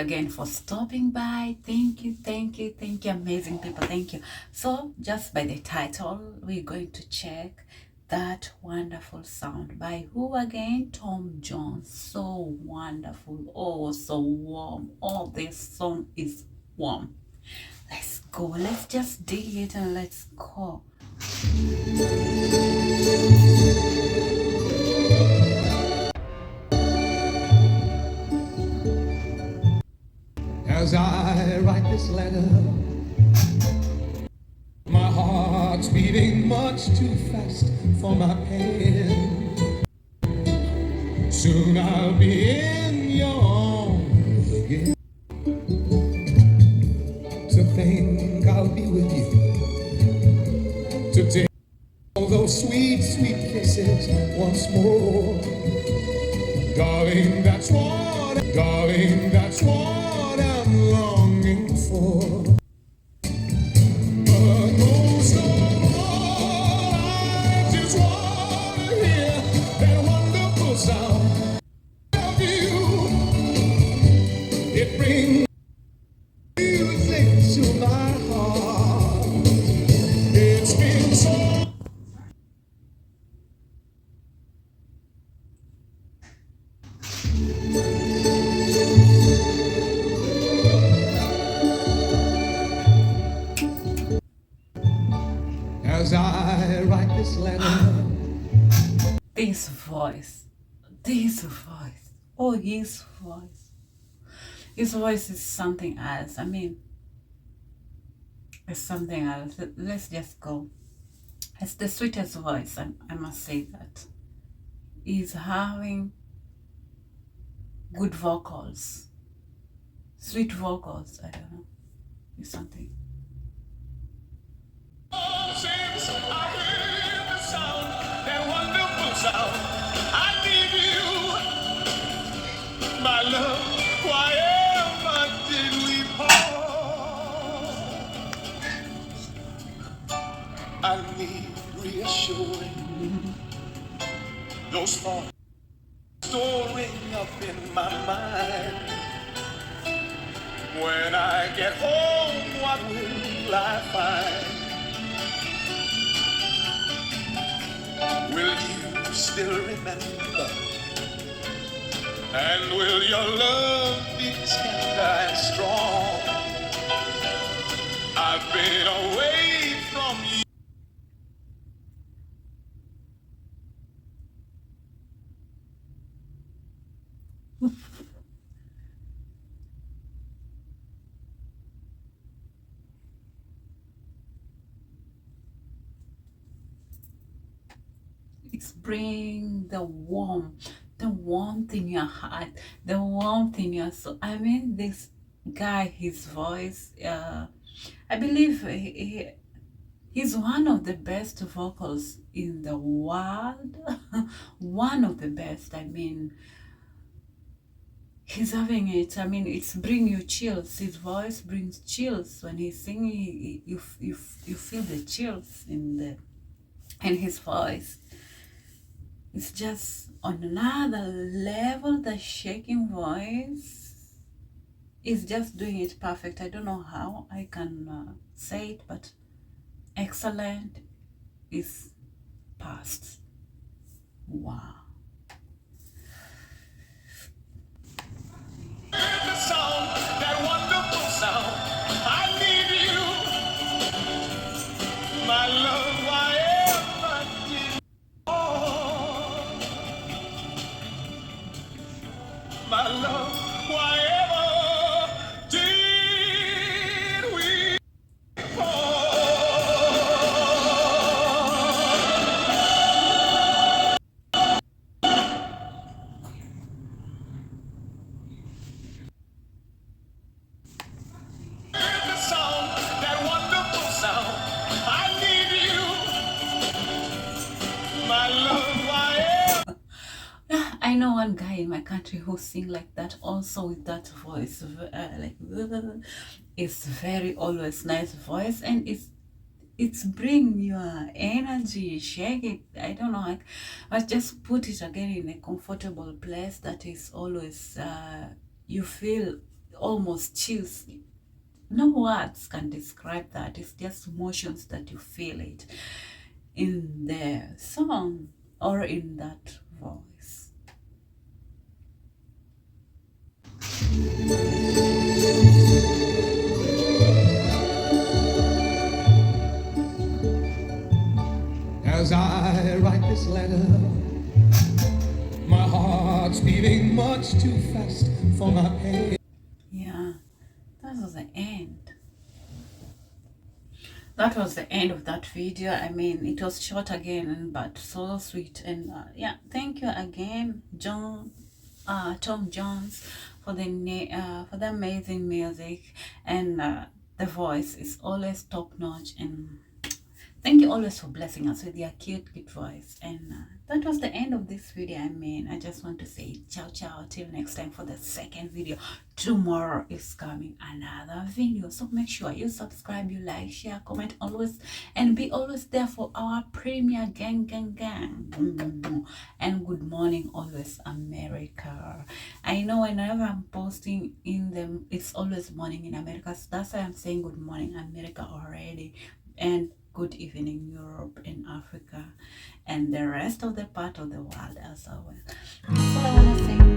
you again for stopping by. Thank you, amazing people. Thank you. So just by the title, we're going to check that wonderful sound by who again? Tom Jones. So wonderful. Oh, so warm. Oh, this song is warm. Let's go. Let's just dig it and let's go. As I write this letter, my heart's beating much too fast for my pen. Soon I'll be in your arms again. To think I'll be with you, to take all those sweet, sweet kisses once more. Darling, that's what I'm longing for. But most of all, I just want to hear that wonderful sound of you. It brings music to my heart. It's been so. As I write this letter, This voice, oh, his voice is something else. I mean, it's something else. Let's just go. It's the sweetest voice, I must say that. He's having good vocals, sweet vocals, I don't know, it's something. since I heard the sound, that wonderful sound, I need you, my love. Why ever did we part? I need reassuring. Those thoughts storing up in my mind. When I get home, what will I find? Will you still remember? And will your love be tender and strong? I've been away from you. It's bring the warmth in your heart, the warmth in your soul. I mean, this guy, his voice, I believe he's one of the best vocals in the world. One of the best. I mean, he's having it. I mean, it's bring you chills. His voice brings chills when he's singing. You feel the chills in his voice. It's just on another level. The shaking voice is just doing it perfect. I don't know how I can say it, but excellent is past. Wow. The sound, that wonderful sound. I need you, my love. Why ever did my love? Why ever did we the sound, that wonderful sound? I need you, my love. Why ever? I know one guy in my country who sing like that, also with that voice, it's very always nice voice, and it's bring your energy, shake it. I don't know, but just put it again in a comfortable place that is always you feel almost chills. No words can describe that. It's just emotions that you feel it in the song or in that voice. As I write this letter, my heart's beating much too fast for my pain. Yeah, that was the end. That was the end of that video. I mean, it was short again, but so sweet. And yeah, thank you again, Tom Jones, for the amazing music, and the voice is always top notch. And thank you always for blessing us with your cute voice. And that was the end of this video. I mean, I just want to say ciao ciao till next time for the second video. Tomorrow is coming another video, so make sure you subscribe, you like, share, comment always, and be always there for our premiere. Gang. And good morning always, America. I know whenever I'm posting in them, it's always morning in America, so that's why I'm saying good morning America already, and good evening Europe and Africa and the rest of the part of the world as well. That's all I want to say.